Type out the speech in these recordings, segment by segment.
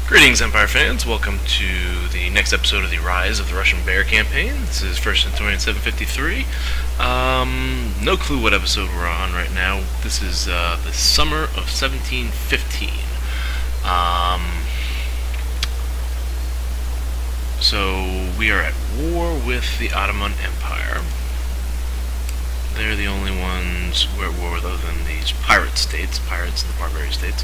Greetings, Empire fans. Welcome to the next episode of the Rise of the Russian Bear campaign. This is First Centurion 753. No clue what episode we're on right now. This is the summer of 1715. So we are at war with the Ottoman Empire. They're the only ones we're at war with other than these pirate states, pirates and the barbarian states.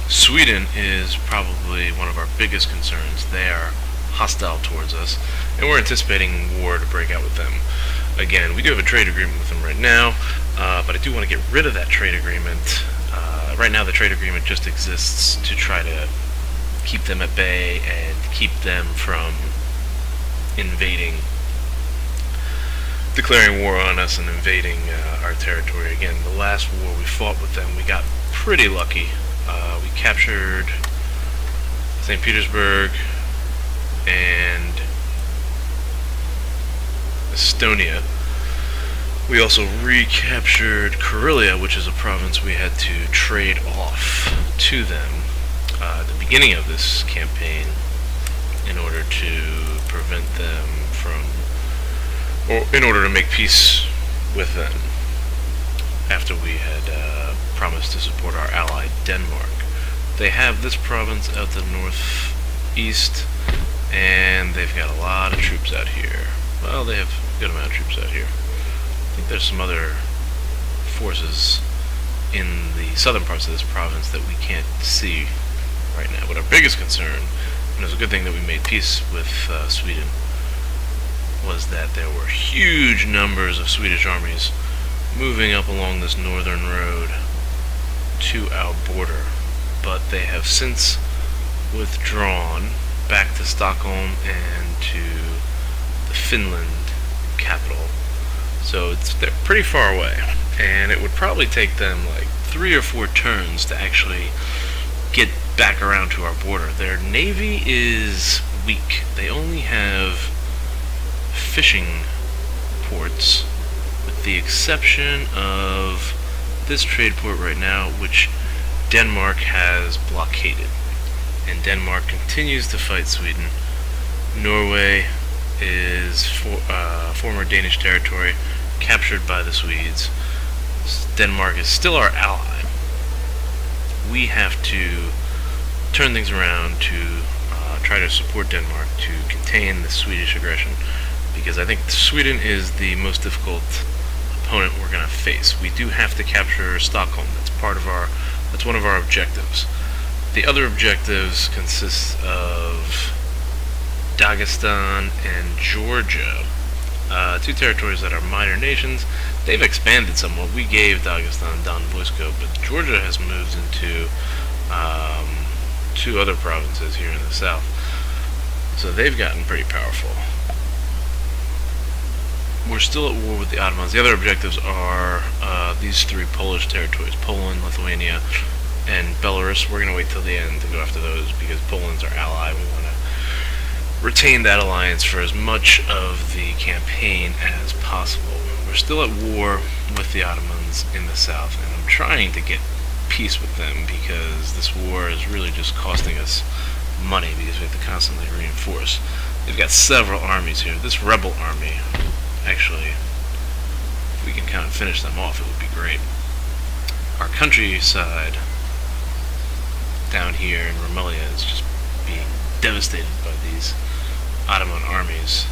Sweden is probably one of our biggest concerns. They are hostile towards us, and we're anticipating war to break out with them. Again, we do have a trade agreement with them right now, but I do want to get rid of that trade agreement. Right now the trade agreement just exists to try to keep them at bay and keep them from invading, declaring war on us and invading our territory. Again, the last war we fought with them, we got pretty lucky. We captured St. Petersburg and Estonia. We also recaptured Karelia, which is a province we had to trade off to them at the beginning of this campaign in order to prevent them from, or in order to make peace with them after we had promised to support our ally Denmark. They have this province out to the northeast, and they've got a lot of troops out here. Well, they have a good amount of troops out here. I think there's some other forces in the southern parts of this province that we can't see right now. But our biggest concern, and it was a good thing that we made peace with Sweden, was that there were huge numbers of Swedish armies moving up along this northern road to our border. But they have since withdrawn back to Stockholm and to the Finland capital. So they're pretty far away, and it would probably take them like 3 or 4 turns to actually get back around to our border. Their navy is weak. They only have fishing ports, with the exception of this trade port right now, which Denmark has blockaded. And Denmark continues to fight Sweden. Norway is former Danish territory, captured by the Swedes. Denmark is still our ally. We have to turn things around to try to support Denmark to contain the Swedish aggression, because I think Sweden is the most difficult opponent we're going to face. We do have to capture Stockholm. That's one of our objectives. The other objectives consist of Dagestan and Georgia, 2 territories that are minor nations. They've expanded somewhat. We gave Dagestan Don Bosco, but Georgia has moved into 2 other provinces here in the south. So they've gotten pretty powerful. We're still at war with the Ottomans. The other objectives are these 3 Polish territories: Poland, Lithuania, and Belarus. We're going to wait till the end to go after those because Poland's our ally. We want to retain that alliance for as much of the campaign as possible. We're still at war with the Ottomans in the south, and I'm trying to get peace with them because this war is really just costing us money because we have to constantly reinforce. They've got several armies here. This rebel army, actually, if we can kind of finish them off, it would be great. Our countryside down here in Rumelia is just being devastated by these Ottoman armies.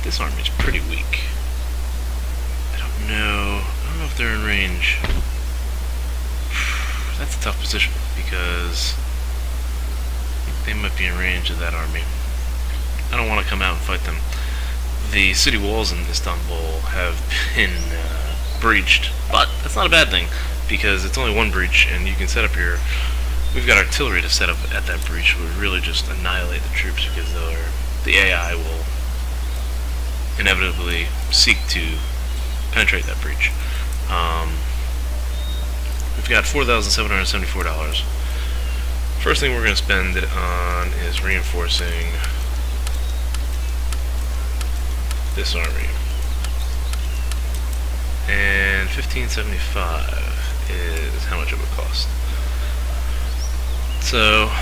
This army is pretty weak. I don't know if they're in range. That's a tough position because they might be in range of that army. I don't want to come out and fight them. The city walls in Istanbul have been breached, but that's not a bad thing because it's only one breach, and you can set up your. We've got artillery to set up at that breach. Would really just annihilate the troops because the AI will inevitably seek to penetrate that breach. We've got $4,774. First thing we're going to spend it on is reinforcing this army. And 1575 is how much it would cost. So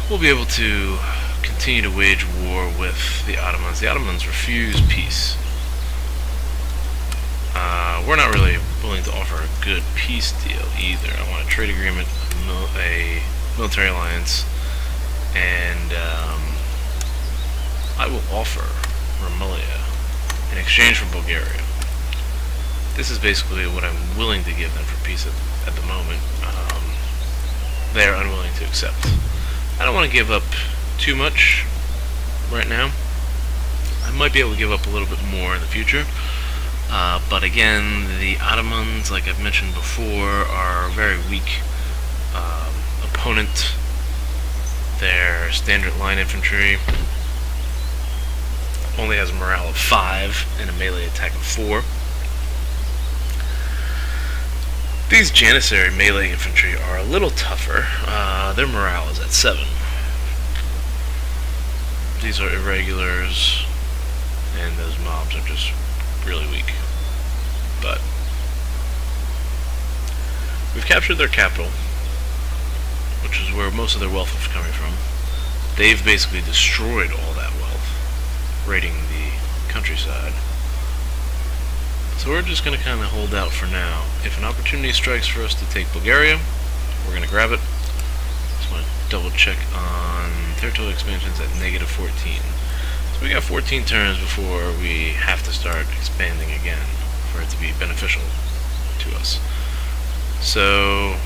we'll be able to continue to wage war with the Ottomans. The Ottomans refuse peace. We're not really willing to offer a good peace deal either. I want a trade agreement, a military alliance, and I will offer Rumelia in exchange for Bulgaria. This is basically what I'm willing to give them for peace at the moment. They are unwilling to accept. I don't want to give up too much right now. I might be able to give up a little bit more in the future. But again, the Ottomans, like I've mentioned before, are a very weak opponent. Their standard line infantry only has a morale of 5 and a melee attack of 4. These Janissary melee infantry are a little tougher. Their morale is at 7. These are irregulars, and those mobs are just really weak. But we've captured their capital, which is where most of their wealth is coming from. They've basically destroyed all that wealth, raiding the countryside. So we're just going to kind of hold out for now. If an opportunity strikes for us to take Bulgaria, we're going to grab it. Just want to double check on territorial expansions at -14. So we got 14 turns before we have to start expanding again for it to be beneficial to us. So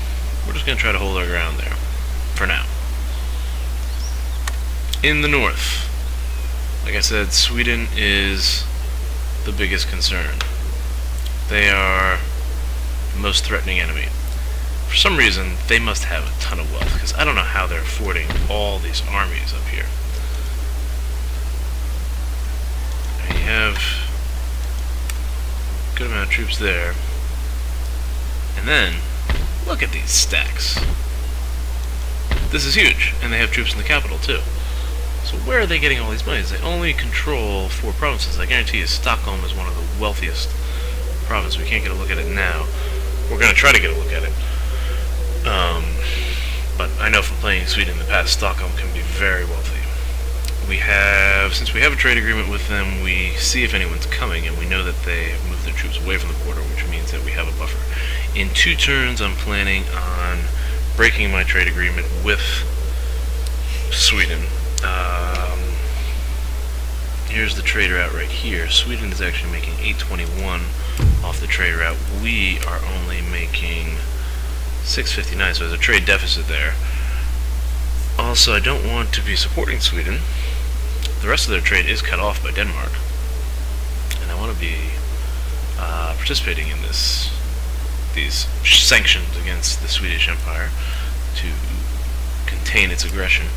we're just going to try to hold our ground there for now. In the north, like I said, Sweden is the biggest concern. They are the most threatening enemy. For some reason, they must have a ton of wealth, because I don't know how they're affording all these armies up here. You have a good amount of troops there. And then, look at these stacks. This is huge, and they have troops in the capital, too. So where are they getting all these monies? They only control 4 provinces. I guarantee you Stockholm is one of the wealthiest provinces. We can't get a look at it now. We're going to try to get a look at it. But I know from playing Sweden in the past, Stockholm can be very wealthy. Since we have a trade agreement with them, we see if anyone's coming, and we know that they have moved their troops away from the border, which means that we have a buffer. In 2 turns, I'm planning on breaking my trade agreement with Sweden. Here's the trade route right here. Sweden is actually making 821 off the trade route. We are only making 659, so there's a trade deficit there. Also, I don't want to be supporting Sweden. The rest of their trade is cut off by Denmark, and I want to be participating in these sanctions against the Swedish Empire to contain its aggression.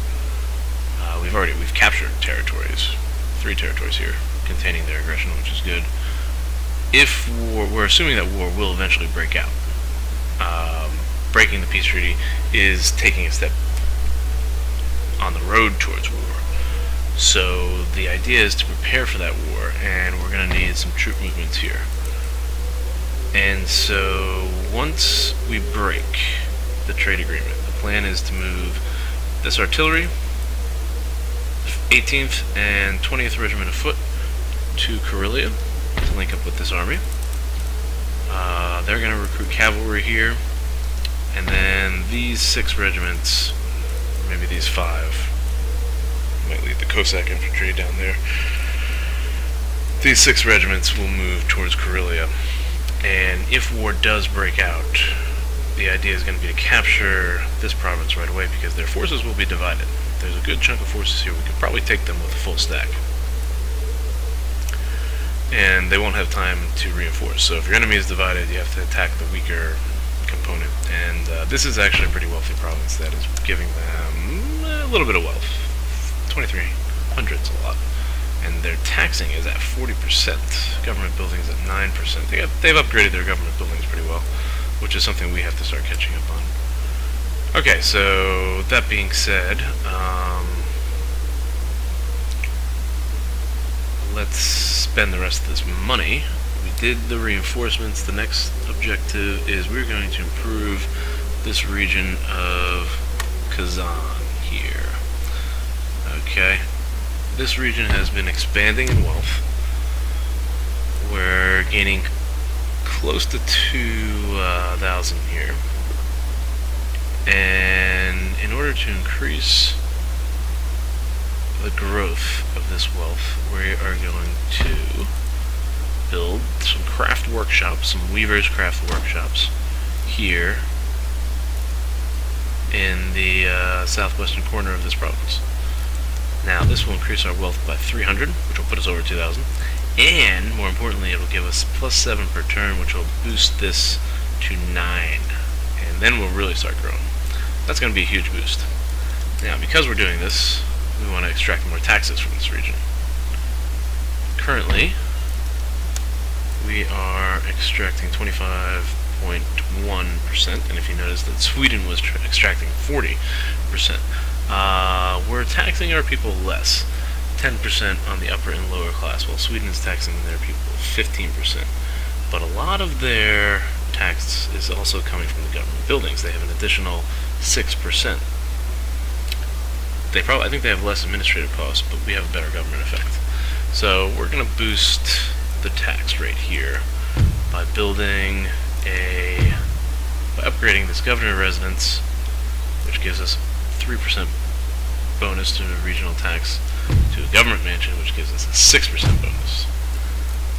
We've captured territories, 3 territories here, containing their aggression, which is good. If we're assuming that war will eventually break out. Breaking the peace treaty is taking a step on the road towards war. So the idea is to prepare for that war, and we're going to need some troop movements here. And so once we break the trade agreement, the plan is to move this artillery, 18th and 20th Regiment of Foot, to Karelia to link up with this army. They're going to recruit cavalry here, and then these 6 regiments, or maybe these 5, might lead the Cossack infantry down there. These 6 regiments will move towards Karelia, and if war does break out, the idea is going to be to capture this province right away, because their forces will be divided. There's a good chunk of forces here. We could probably take them with a full stack, and they won't have time to reinforce. So if your enemy is divided, you have to attack the weaker component, and this is actually a pretty wealthy province that is giving them a little bit of wealth. 2,300's a lot, and their taxing is at 40%. Government buildings at 9%. They've upgraded their government buildings pretty well, which is something we have to start catching up on. Okay, so that being said, let's spend the rest of this money. We did the reinforcements. The next objective is we're going to improve this region of Kazan here. Okay, this region has been expanding in wealth. We're gaining close to 2,000 here, and in order to increase the growth of this wealth, we are going to build some craft workshops, some weavers craft workshops here in the southwestern corner of this province. Now this will increase our wealth by 300, which will put us over 2,000, and more importantly it will give us +7 per turn, which will boost this to 9, and then we'll really start growing. That's going to be a huge boost. Now because we're doing this, we want to extract more taxes from this region. Currently we are extracting 25.1%, and if you notice that Sweden was extracting 40%. We're taxing our people less, 10% on the upper and lower class, while Sweden is taxing their people 15%. But a lot of their tax is also coming from the government buildings. They have an additional 6%. I think they have less administrative costs, but we have a better government effect. So we're going to boost the tax rate here by upgrading this governor residence, which gives us 3% bonus to the regional tax, to a government mansion, which gives us a 6% bonus.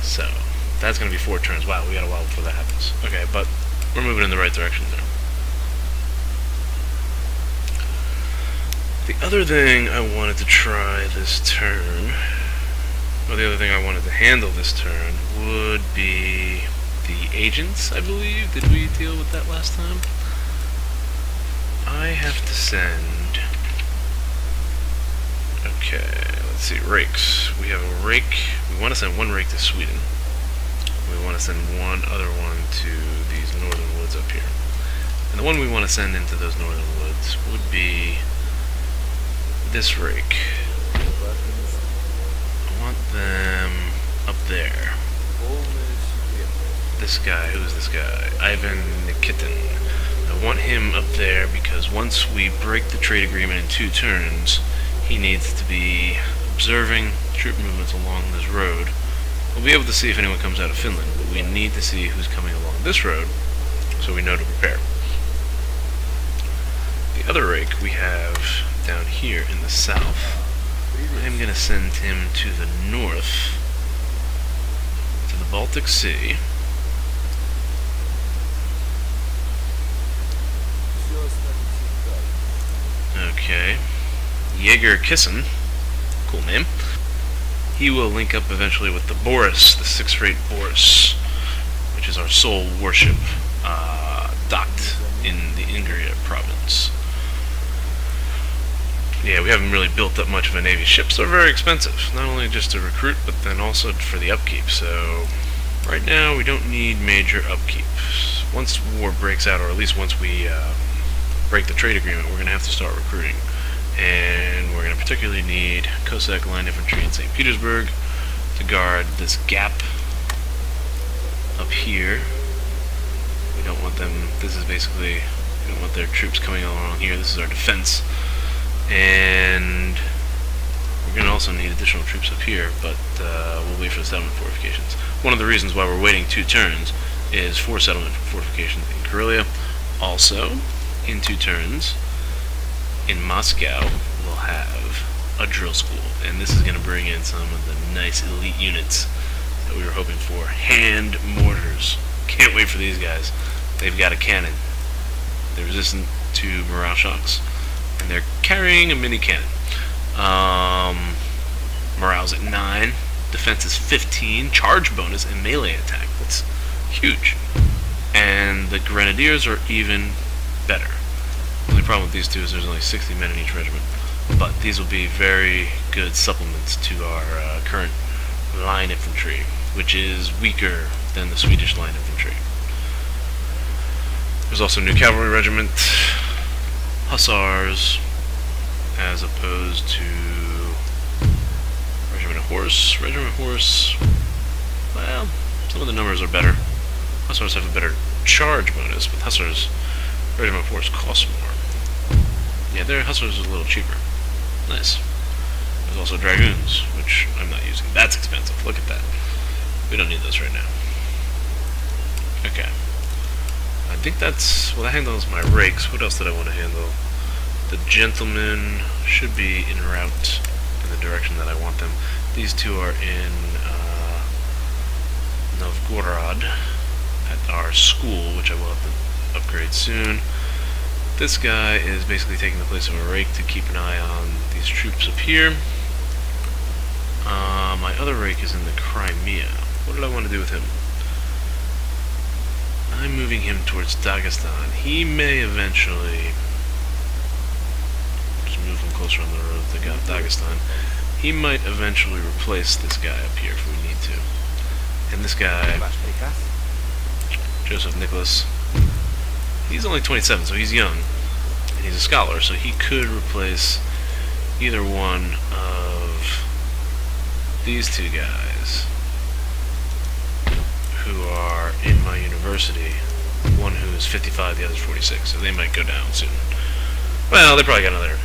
So that's going to be 4 turns. Wow, we got a while before that happens. Okay, but we're moving in the right direction there. The other thing I wanted to try this turn, or the other thing I wanted to handle this turn, would be the agents, I believe. Did we deal with that last time? I have to send... Okay, let's see, rakes. We have a rake. We want to send 1 rake to Sweden. We want to send 1 other one to these northern woods up here. And the one we want to send into those northern woods would be this rake. I want them up there. This guy, who's this guy? Ivan Nikitin. I want him up there because once we break the trade agreement in 2 turns, he needs to be observing troop movements along this road. We'll be able to see if anyone comes out of Finland, but we need to see who's coming along this road so we know to prepare. The other rake we have down here in the south, I'm going to send him to the north, to the Baltic Sea. Okay, Jaeger Kissen, cool name. He will link up eventually with the Boris, the 6th-rate Boris, which is our sole warship docked in the Ingria province. Yeah, we haven't really built up much of a navy. Ships are very expensive, not only just to recruit, but then also for the upkeep. So right now we don't need major upkeep. Once war breaks out, or at least once we break the trade agreement, we're going to have to start recruiting. And we're going to particularly need Cossack line infantry in St. Petersburg to guard this gap up here. We don't want them, this is basically, we don't want their troops coming along here. This is our defense. And we're going to also need additional troops up here, but we'll wait for the settlement fortifications. One of the reasons why we're waiting 2 turns is for settlement fortifications in Karelia. Also, in 2 turns, in Moscow, we'll have a drill school, and this is going to bring in some of the nice elite units that we were hoping for. Hand mortars. Can't wait for these guys. They've got a cannon. They're resistant to morale shocks, and they're carrying a mini cannon. Morale's at 9, defense is 15, charge bonus, and melee attack. That's huge. And the grenadiers are even better. The only problem with these two is there's only 60 men in each regiment, but these will be very good supplements to our current line infantry, which is weaker than the Swedish line infantry. There's also a new cavalry regiment, hussars, as opposed to regiment of horse. Regiment of horse, well, some of the numbers are better. Hussars have a better charge bonus, but hussars, regiment of horse costs more. Yeah, their hustlers is a little cheaper. Nice. There's also dragoons, which I'm not using. That's expensive. Look at that. We don't need those right now. Okay. I think that's... well, that handles my rakes. What else did I want to handle? The gentlemen should be en route in the direction that I want them. These two are in Novgorod at our school, which I will have to upgrade soon. This guy is basically taking the place of a rake to keep an eye on these troops up here. My other rake is in the Crimea. What did I want to do with him? I'm moving him towards Dagestan. He may eventually... just move him closer on the road to Dagestan. He might eventually replace this guy up here if we need to. And this guy, Joseph Nicholas, he's only 27, so he's young. And he's a scholar, so he could replace either one of these two guys who are in my university. One who's 55, the other's 46, so they might go down soon. Well, they probably got another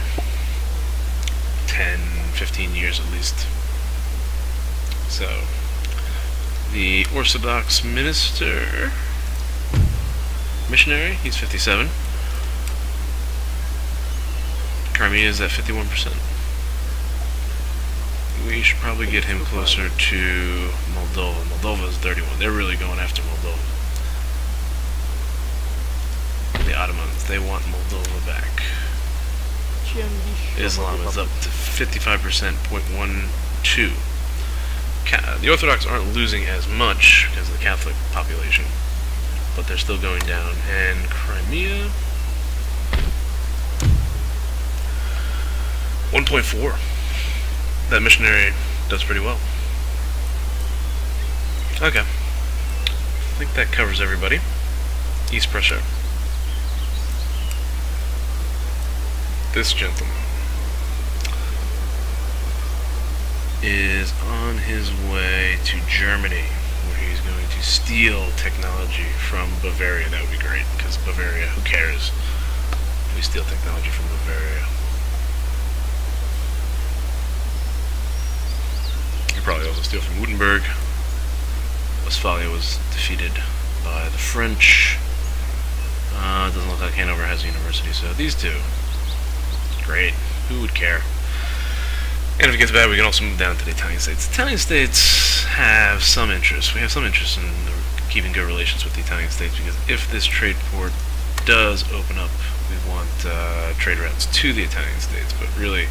10, 15 years at least. So, the Orthodox missionary, he's 57. Crimea is at 51%. We should probably get him closer to Moldova. Moldova is 31. They're really going after Moldova. The Ottomans, they want Moldova back. Islam is up to 55%, 0.12. The Orthodox aren't losing as much because of the Catholic population, but they're still going down. And Crimea, 1.4. That missionary does pretty well. Okay. I think that covers everybody. East Prussia. This gentleman is on his way to Germany, where he's going to steal technology from Bavaria. That would be great, because Bavaria, who cares? We steal technology from Bavaria. You probably also steal from Württemberg. Westphalia was defeated by the French. Doesn't look like Hanover has a university, so these two. Great. Who would care? And if it gets bad, we can also move down to the Italian states. The Italian states have some interest. We have some interest in keeping good relations with the Italian states, because if this trade port does open up, we want trade routes to the Italian states. But really,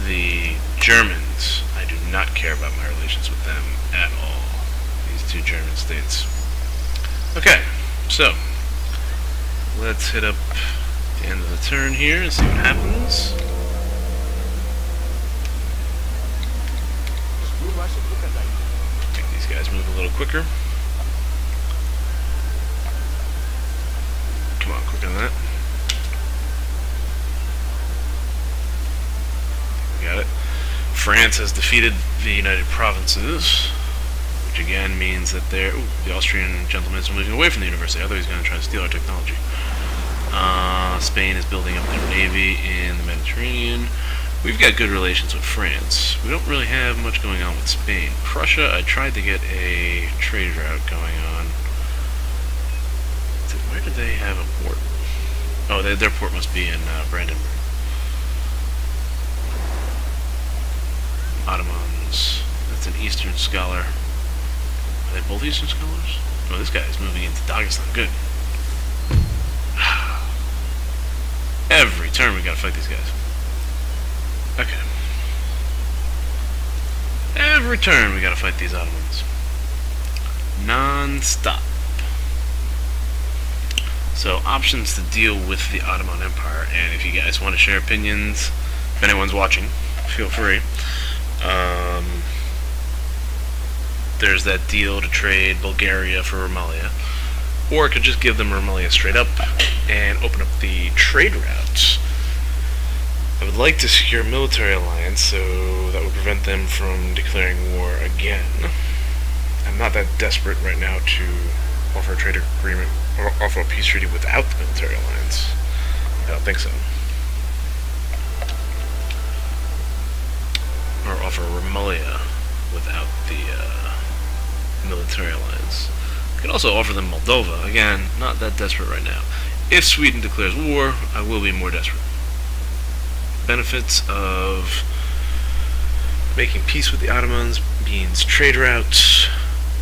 the Germans, I do not care about my relations with them at all. These two German states. Okay, so let's hit up the end of the turn here and see what happens. Make these guys move a little quicker. Come on, quicker than that. Got it. France has defeated the United Provinces, which again means that they're... Ooh, the Austrian gentleman is moving away from the university. I thought he was going to try to steal our technology. Spain is building up their navy in the Mediterranean. We've got good relations with France. We don't really have much going on with Spain. Prussia, I tried to get a trade route going on. Where did they have a port? Oh, their port must be in Brandenburg. Ottomans. That's an Eastern scholar. Are they both Eastern scholars? Oh, this guy is moving into Dagestan. Good. Every turn we gotta fight these guys. Okay. Every turn we gotta fight these Ottomans. Non-stop. So, options to deal with the Ottoman Empire, and if you guys want to share opinions, if anyone's watching, feel free. There's that deal to trade Bulgaria for Romalia, or I could just give them Romalia straight up and open up the trade routes. I would like to secure a military alliance, so that would prevent them from declaring war again. I'm not that desperate right now to offer a trade agreement, or offer a peace treaty without the military alliance. I don't think so. offer Romalia without the military alliance. I can also offer them Moldova. Again, not that desperate right now. If Sweden declares war, I will be more desperate. Benefits of making peace with the Ottomans means trade routes,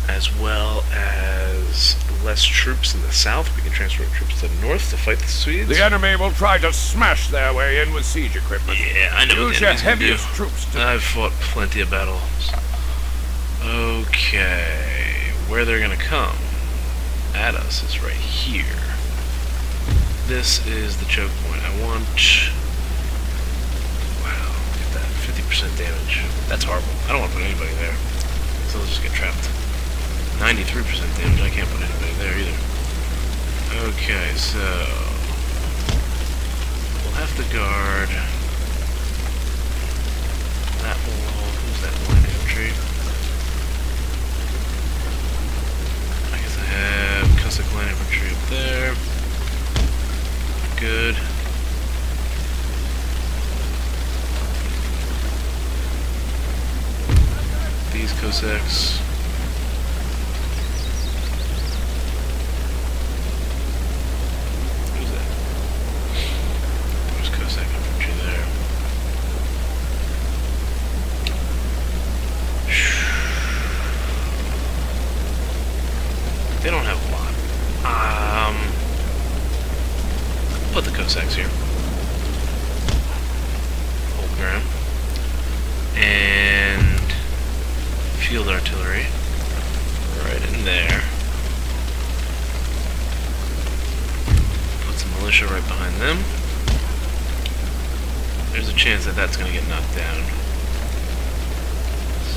as well as less troops in the south. We can transfer troops to the north to fight the Swedes. The enemy will try to smash their way in with siege equipment. Yeah, I know. Use your heaviest troops to... I've fought plenty of battles. Okay, where they're gonna come at us is right here. This is the choke point. I want... Wow, look at that, 50% damage. That's horrible. I don't want to put anybody there, so they'll just get trapped. 93% damage, I can't put anybody there either. Okay, so... we'll have to guard... that wall. Who's that line infantry? I guess I have Cossack line infantry up there. Good. These Cossacks. Who's that? There's Cossack infantry there. They don't have a lot. Put the Cossacks here. Hold ground. And field artillery right in there. Put some militia right behind them. There's a chance that that's going to get knocked down.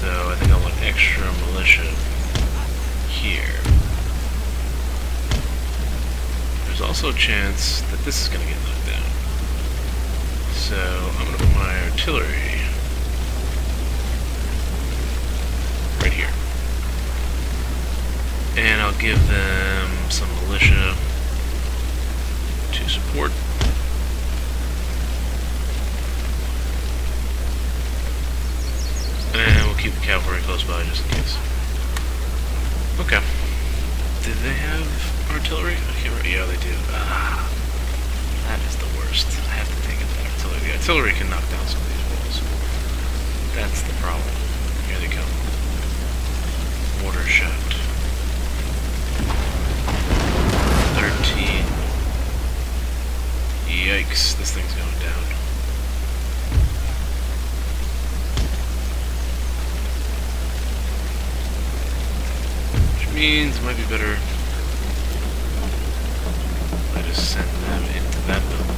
So I think I want extra militia here. There's also a chance that this is going to get knocked down. So I'm going to put my artillery right here. And I'll give them some militia to support. And we'll keep the cavalry close by just in case. Okay. Did they have artillery? Okay, yeah, they do. Ah, that is the worst. I have to take it that artillery. The artillery can knock down some of these walls. That's the problem. Here they come. Mortar shot. 13. Yikes, this thing's going down. Means it might be better if I just send them into that building.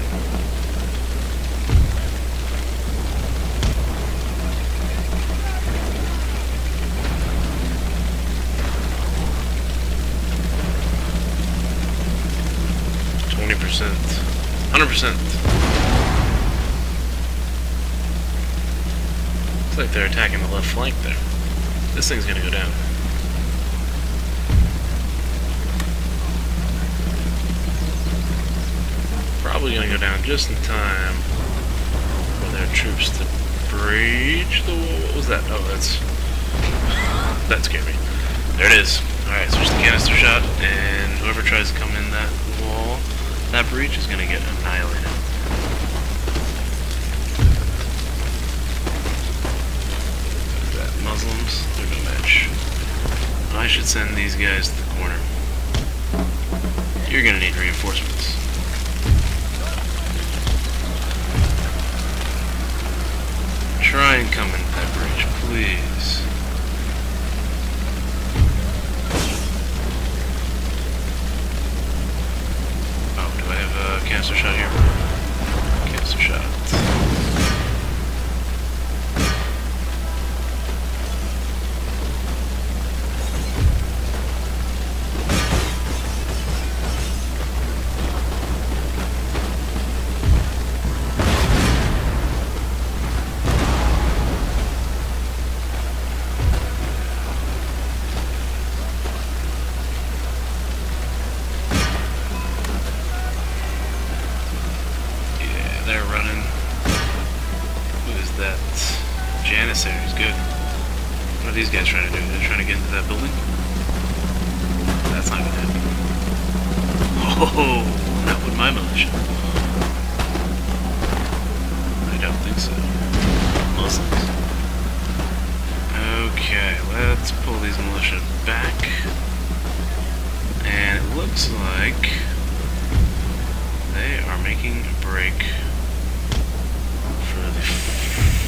%, 100%. Looks like they're attacking the left flank there. This thing's gonna go down. Probably gonna go down just in time for their troops to breach the wall. What was that? Oh, that scared me. There it is. Alright, switch the canister shot, and whoever tries to come in that wall, that breach is gonna get annihilated. That Muslims, they're no match. I should send these guys to the corner. You're gonna need reinforcements. Try and come into that bridge, please. Oh, do I have a canister shot here? Canister shot. Janissaries, good. What are these guys trying to do? They're trying to get into that building? That's not gonna happen. Oh, not with my militia. I don't think so. Muslims. Okay, let's pull these militia back. And it looks like they are making a break for the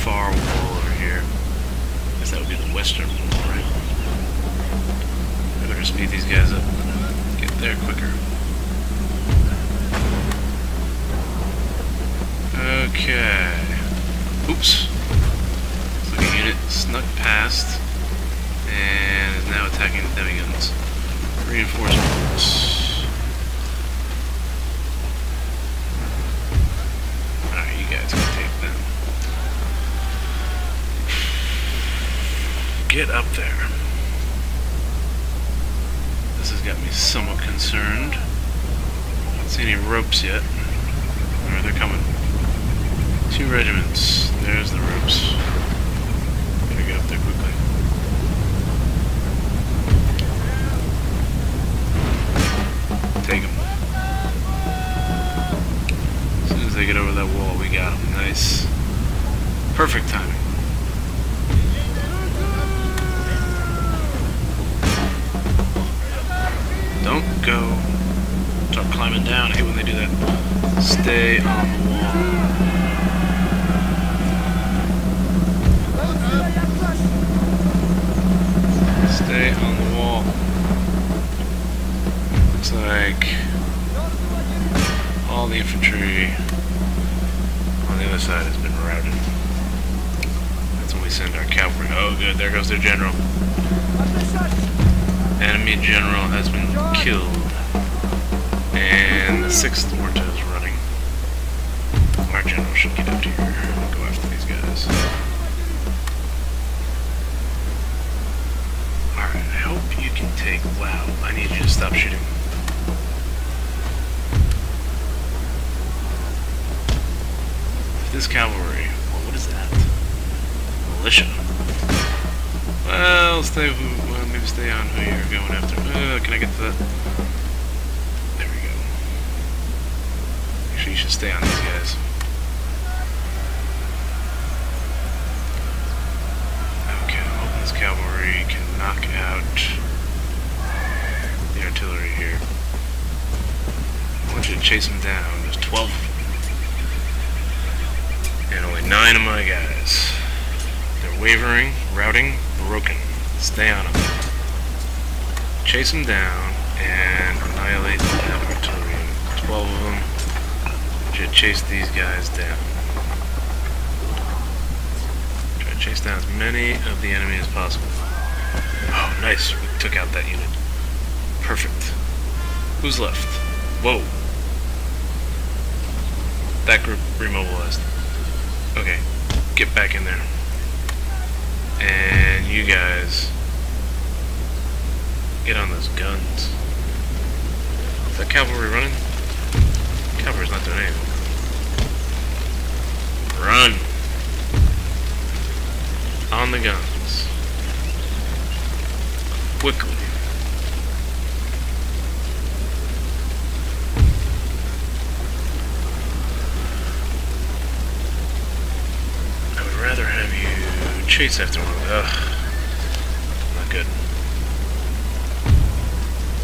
far wall over here. I guess that would be the western wall, right? I better speed these guys up. Get there quicker. Okay. Oops. Looks like a unit snuck past and is now attacking the demiguns. Reinforcements. Alright, you guys can take them. Get up there. This has got me somewhat concerned. I don't see any ropes yet. Alright, they're coming. 2 regiments. There's the ropes. Gotta get up there quickly. Take them. As soon as they get over that wall, we got them. Nice. Perfect timing. Don't go. Start climbing down. I hate when they do that. Stay on the wall. Stay on the wall. Looks like all the infantry on the other side has been routed. That's when we send our cavalry. Oh good, there goes their general. Enemy general has been killed. And the 6th Orta is running. Our general should get up here and go after these guys. Alright, I hope you can take... Wow, I need you to stop shooting. This cavalry... Well, what is that? Militia. Well, maybe stay on who you're going after. Can I get to that? There we go. Actually, you should stay on these guys. Okay, I'm hoping this cavalry can knock out the artillery here. I want you to chase them down. There's 12 of them. And only 9 of my guys. They're wavering, routing, broken. Stay on them. Chase them down and annihilate that artillery. 12 of them. Should chase these guys down. Try to chase down as many of the enemy as possible. Oh, nice. We took out that unit. Perfect. Who's left? Whoa. That group remobilized. Okay. Get back in there. And you guys get on those guns. Is that cavalry running? Cavalry's not doing anything. Run! On the guns. Quickly. I would rather have you chase after one. Ugh. Not good.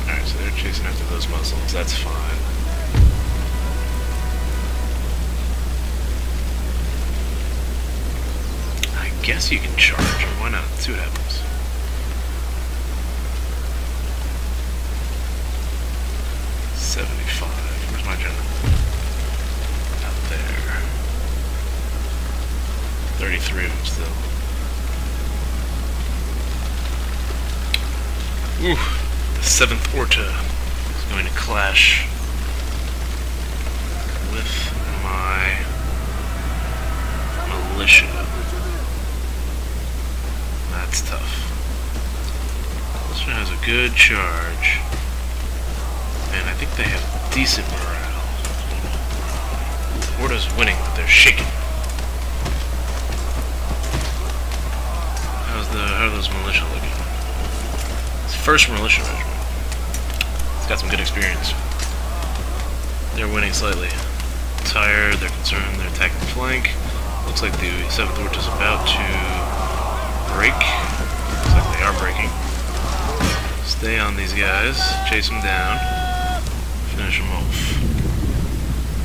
Alright, so they're chasing after those Muslims. That's fine. I guess you can charge. Why not? Let's see what happens. Where's my general? Out there. 33 of them still. Ooh, the 7th Orta is going to clash with my militia. That's tough. This one has a good charge. And I think they have decent morale. Orta's winning, but they're shaking. how are those militia looking? It's first militia regiment. It's got some good experience. They're winning slightly. Tired, they're concerned, they're attacking the flank. Looks like the 7th Orc is about to break. Looks like they are breaking. Stay on these guys, chase them down, finish them off.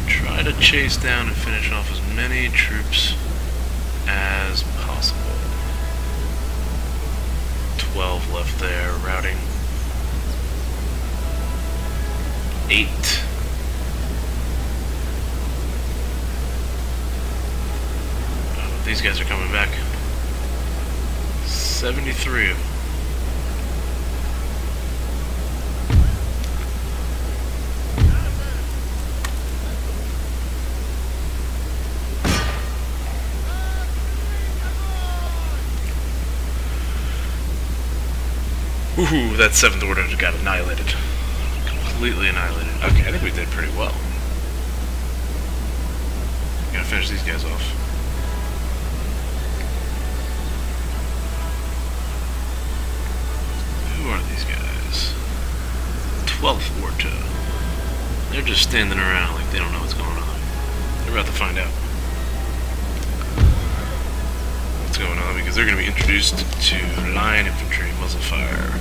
Try to chase down and finish off as many troops as possible. 12 left there, routing. 8. Oh, these guys are coming back. 73 of them. Ooh, that 7th Order got annihilated. Completely annihilated. Okay, I think we did pretty well. Gotta finish these guys off. Who are these guys? 12th Orta. They're just standing around like they don't know what's going on. They're about to find out what's going on because they're going to be introduced to line infantry muzzle fire.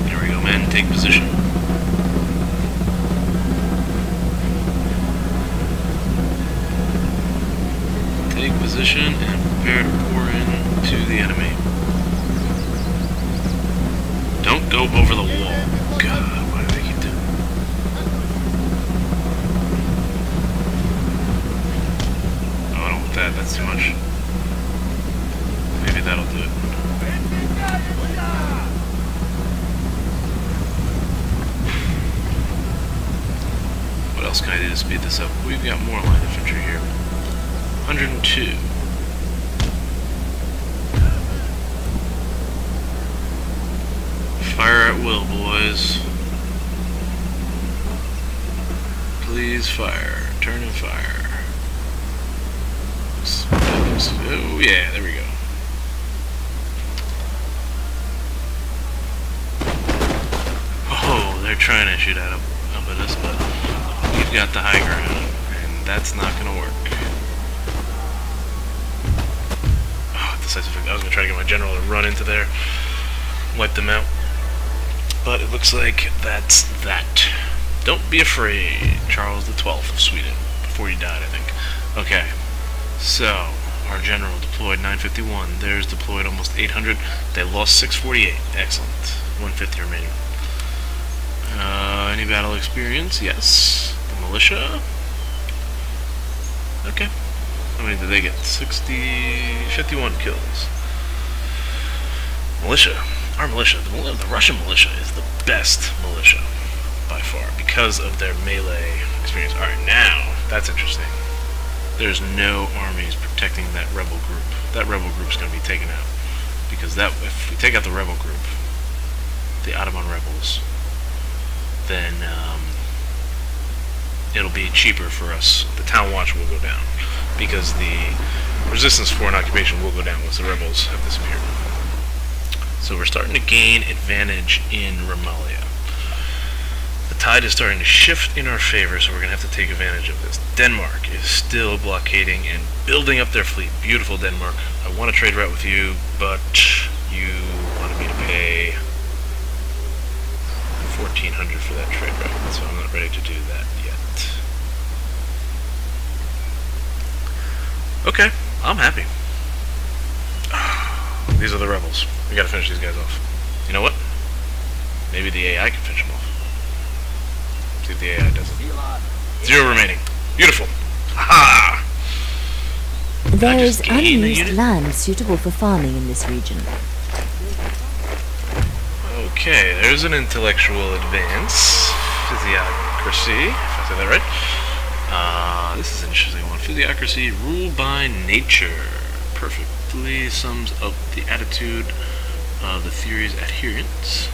There we go, men. Take position. Take position and prepare to pour in to the enemy. Don't go over the wall. God, why do they keep doing that? Oh, I don't want that. That's too much. Maybe that'll do it. What else can I do to speed this up? We've got more line infantry here. 102. Fire at will, boys. Please fire. Turn and fire. Oh yeah, there we go. Oh, they're trying to shoot up at us, but we've got the high ground, and that's not gonna work. Oh, decisive. I was gonna try to get my general to run into there, wipe them out. But it looks like that's that. Don't be afraid, Charles the 12th of Sweden. Before he died, I think. Okay. So, our general deployed 951. Theirs deployed almost 800. They lost 648. Excellent. 150 remaining. Any battle experience? Yes. The militia? Okay. How many did they get? 51 kills. Militia. Our militia, the Russian militia, is the best militia by far because of their melee experience. Alright, now, that's interesting. There's no armies protecting that rebel group. That rebel group's going to be taken out. Because if we take out the rebel group, the Ottoman rebels, then it'll be cheaper for us. The town watch will go down. Because the resistance to foreign occupation will go down once the rebels have disappeared. So we're starting to gain advantage in Romalia. The tide is starting to shift in our favor, so we're going to have to take advantage of this. Denmark is still blockading and building up their fleet. Beautiful Denmark. I want to trade route with you, but you wanted me to pay 1,400 for that trade route, so I'm not ready to do that yet. Okay, I'm happy. These are the rebels. We gotta finish these guys off. You know what? Maybe the AI can finish them off. See if the AI does it. 0 remaining. Beautiful. Ha! There is unused land suitable for farming in this region. Okay, there's an intellectual advance. Physiocracy, if I said that right. This is an interesting one. Physiocracy, rule by nature. Perfectly sums up the attitude of the theory's adherents.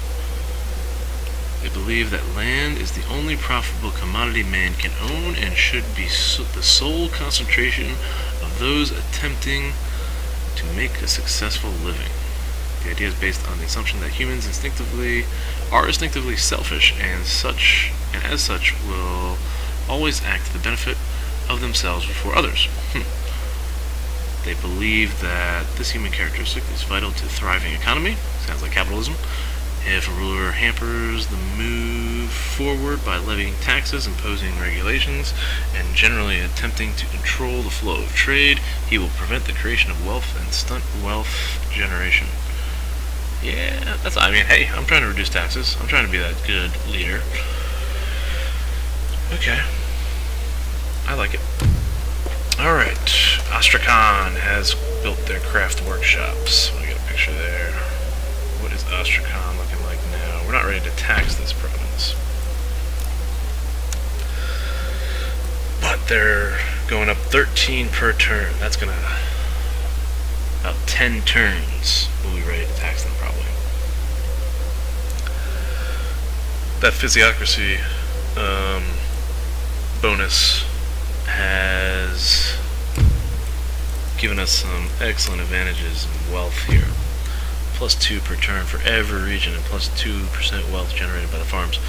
They believe that land is the only profitable commodity man can own and should be the sole concentration of those attempting to make a successful living. The idea is based on the assumption that humans are instinctively selfish, and as such will always act to the benefit of themselves before others. They believe that this human characteristic is vital to a thriving economy. Sounds like capitalism. If a ruler hampers the move forward by levying taxes, imposing regulations, and generally attempting to control the flow of trade, he will prevent the creation of wealth and stunt wealth generation. Yeah, hey, I'm trying to reduce taxes. I'm trying to be that good leader. Okay. I like it. Alright, Astrakhan has built their craft workshops. I got a picture there. What is Astrakhan looking like now? We're not ready to tax this province. But they're going up 13 per turn. That's gonna... about 10 turns we'll be ready to tax them, probably. That physiocracy bonus has given us some excellent advantages in wealth here. +2 per turn for every region, and +2% wealth generated by the farms.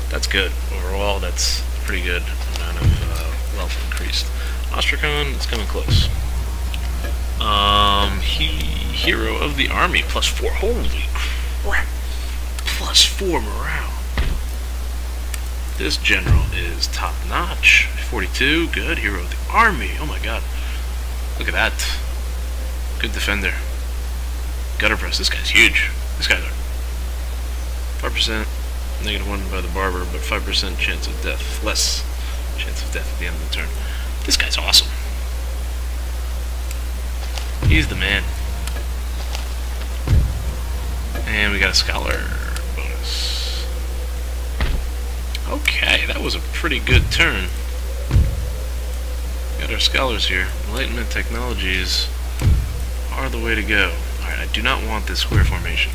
That's good. Overall, that's a pretty good amount of wealth increased. Astrakhan is coming close. Hero of the army, +4. Holy crap! +4 morale. This general is top notch. 42, good. Hero of the army. Oh my god. Look at that. Good defender. Gutter press. This guy's huge. This guy's 5% -1 by the barber, but 5% chance of death. Less chance of death at the end of the turn. This guy's awesome. He's the man. And we got a scholar bonus. Okay, that was a pretty good turn. Got our scholars here. Enlightenment technologies are the way to go. Alright, I do not want this square formation,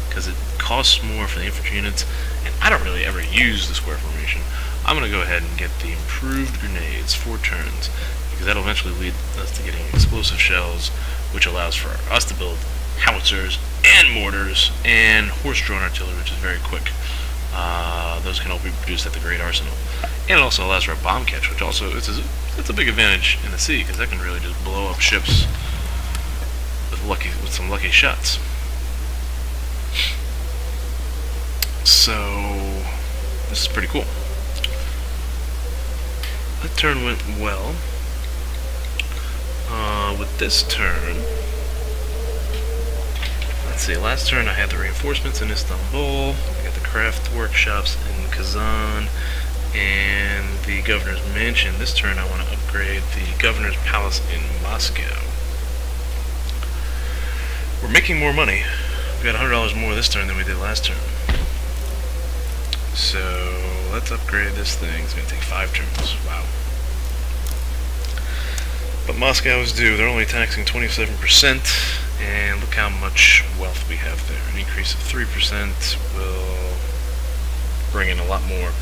because it costs more for the infantry units, and I don't really ever use the square formation. I'm going to go ahead and get the improved grenades 4 turns, because that'll eventually lead us to getting explosive shells, which allows for us to build howitzers and mortars and horse-drawn artillery, which is very quick. Those can all be produced at the Great Arsenal. And it also allows for a bomb catch, which also it's a big advantage in the sea, because that can really just blow up ships with some lucky shots. So this is pretty cool. That turn went well. With this turn, let's see, last turn I had the reinforcements in Istanbul, I got the craft workshops in Kazan, and the governor's mansion. This turn I want to upgrade the governor's palace in Moscow. We're making more money. We got $100 more this turn than we did last turn. So let's upgrade this thing. It's going to take 5 turns. Wow. But Moscow is due. They're only taxing 27%, and look how much wealth we have there. An increase of 3% will bring in a lot more.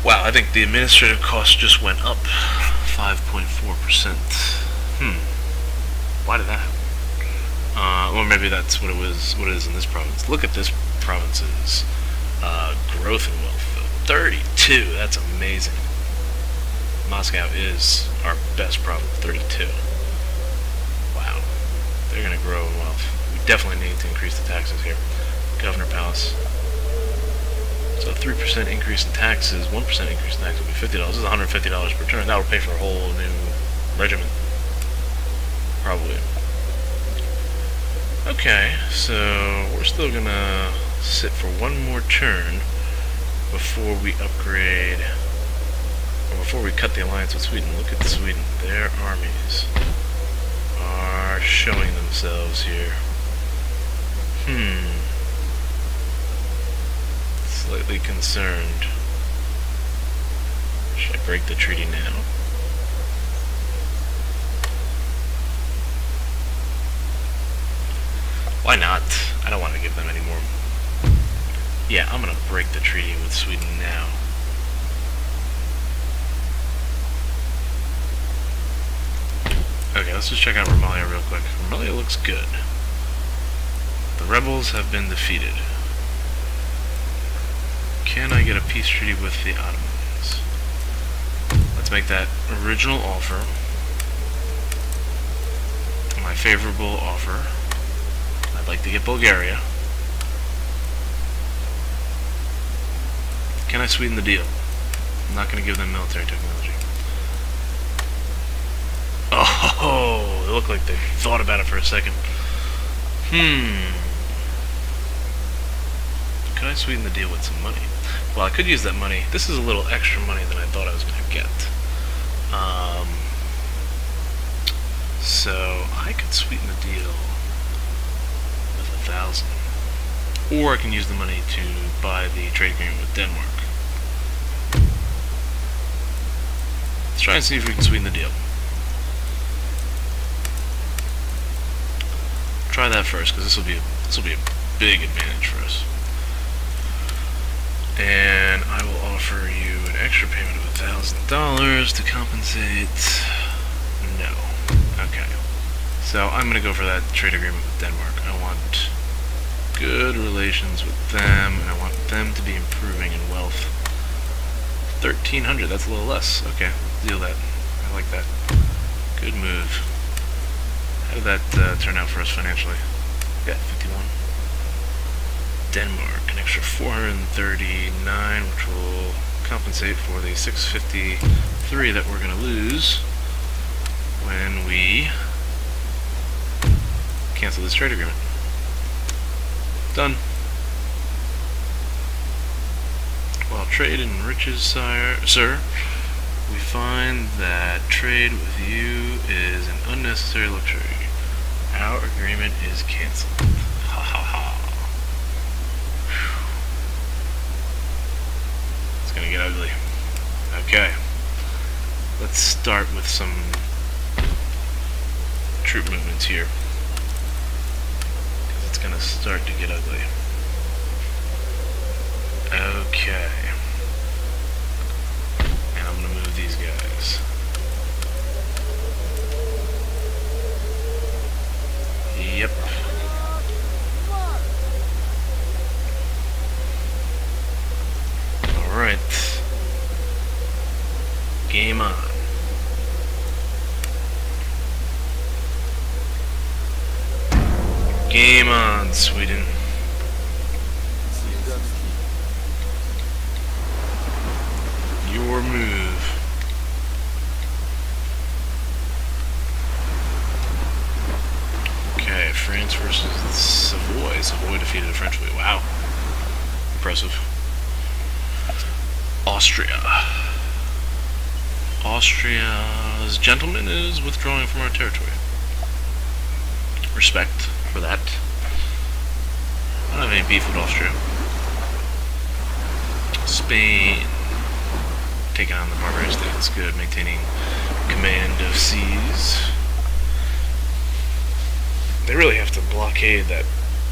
Wow, I think the administrative cost just went up 5.4%. Why did that happen? Or maybe that's what it is in this province. Look at this province's growth in wealth. 32. That's amazing. Moscow is our best province, 32. Wow. They're going to grow in wealth. We definitely need to increase the taxes here. Governor Palace. So 3% increase in taxes, 1% increase in taxes will be $50. This is $150 per turn. That will pay for a whole new regiment. Probably. Okay, so we're still going to sit for one more turn before we upgrade... Before we cut the alliance with Sweden. Look at Sweden. Their armies are showing themselves here. Slightly concerned. Should I break the treaty now? Why not? I don't want to give them any more. Yeah, I'm going to break the treaty with Sweden now. Okay, let's just check out Romalia real quick. Romalia looks good. The rebels have been defeated. Can I get a peace treaty with the Ottomans? Let's make that original offer. My favorable offer. I'd like to get Bulgaria. Can I sweeten the deal? I'm not going to give them military technology. Oh, it looked like they thought about it for a second. Could I sweeten the deal with some money? Well, I could use that money. This is a little extra money than I thought I was going to get. So I could sweeten the deal with 1,000. Or I can use the money to buy the trade agreement with Denmark. Let's try and see if we can sweeten the deal. Try that first, because this will be a big advantage for us. And I will offer you an extra payment of $1,000 to compensate. No. Okay. So I'm gonna go for that trade agreement with Denmark. I want good relations with them, and I want them to be improving in wealth. 1,300. That's a little less. Okay, let's deal that. I like that. Good move. How did that turn out for us financially? Yeah, 51. Denmark, an extra 439, which will compensate for the 653 that we're going to lose when we cancel this trade agreement. Done. While trade enriches, sir, we find that trade with you is an unnecessary luxury. Our agreement is cancelled. Ha ha ha. It's gonna get ugly. Okay. Let's start with some troop movements here, because it's gonna start to get ugly. Okay. And I'm gonna move these guys. Yep. Alright. Game on. Game on, Sweden. Your move. Okay, France versus Savoy. Savoy defeated the French fleet. Wow. Impressive. Austria. Austria's gentleman is withdrawing from our territory. Respect for that. I don't have any beef with Austria. Spain. Taking on the barbarian state. That's good. Maintaining command of seas. They really have to blockade that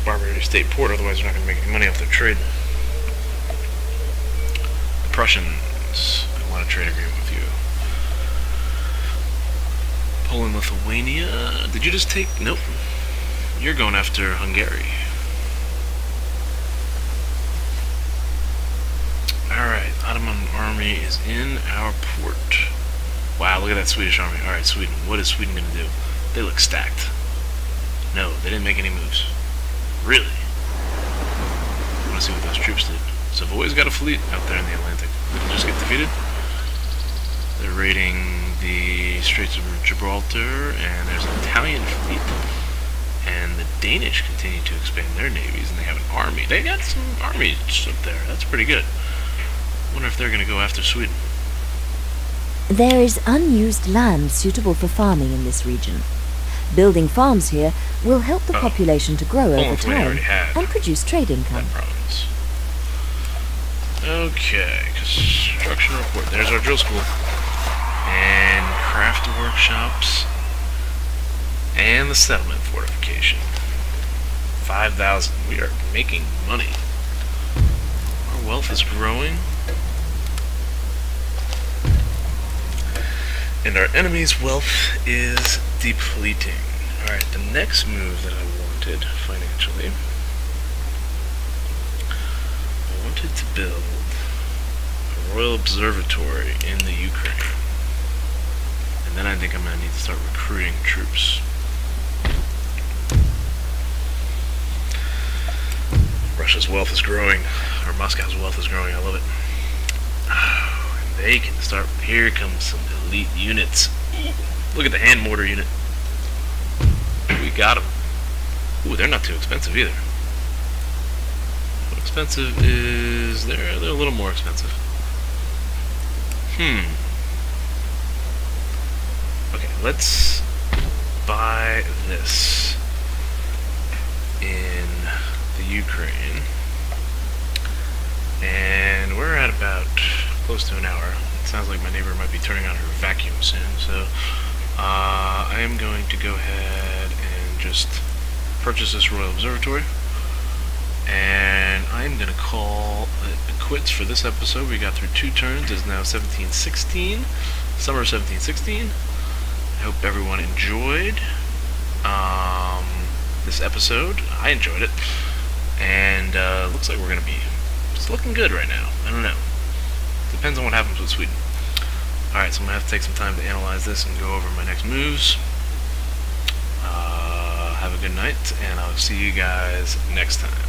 barbarian state port, otherwise they're not going to make any money off their trade. The Prussians. I want a trade agreement with you. Poland, Lithuania. Did you just take? Nope. You're going after Hungary. Alright, Ottoman army is in our port. Wow, look at that Swedish army. Alright, Sweden. What is Sweden going to do? They look stacked. No, they didn't make any moves. Really? I want to see what those troops did. Savoy's got a fleet out there in the Atlantic. Did it just get defeated? They're raiding the Straits of Gibraltar, and there's an Italian fleet. And the Danish continue to expand their navies, and they have an army. They got some armies up there. That's pretty good. Wonder if they're going to go after Sweden. There is unused land suitable for farming in this region. Building farms here will help the population to grow over time and produce trade income. That province. Okay, construction report. There's our drill school. And craft workshops. And the settlement fortification. 5,000. We are making money. Our wealth is growing. And our enemy's wealth is depleting. Alright, the next move that I wanted financially, I wanted to build a royal observatory in the Ukraine. And then I think I'm going to need to start recruiting troops. Russia's wealth is growing, or Moscow's wealth is growing, I love it. Oh, and they can start, here comes some elite units. Look at the hand mortar unit. We got them. Ooh, they're not too expensive either. How expensive is... They're a little more expensive. Okay, let's buy this in the Ukraine. And we're at about close to an hour. It sounds like my neighbor might be turning on her vacuum soon, so I am going to go ahead and just purchase this Royal Observatory. And I'm going to call it quits for this episode. We got through 2 turns. It's now 1716. Summer 1716. I hope everyone enjoyed this episode. I enjoyed it. And looks like we're going to be... It's looking good right now. I don't know. Depends on what happens with Sweden. Alright, so I'm going to have to take some time to analyze this and go over my next moves. Have a good night, and I'll see you guys next time.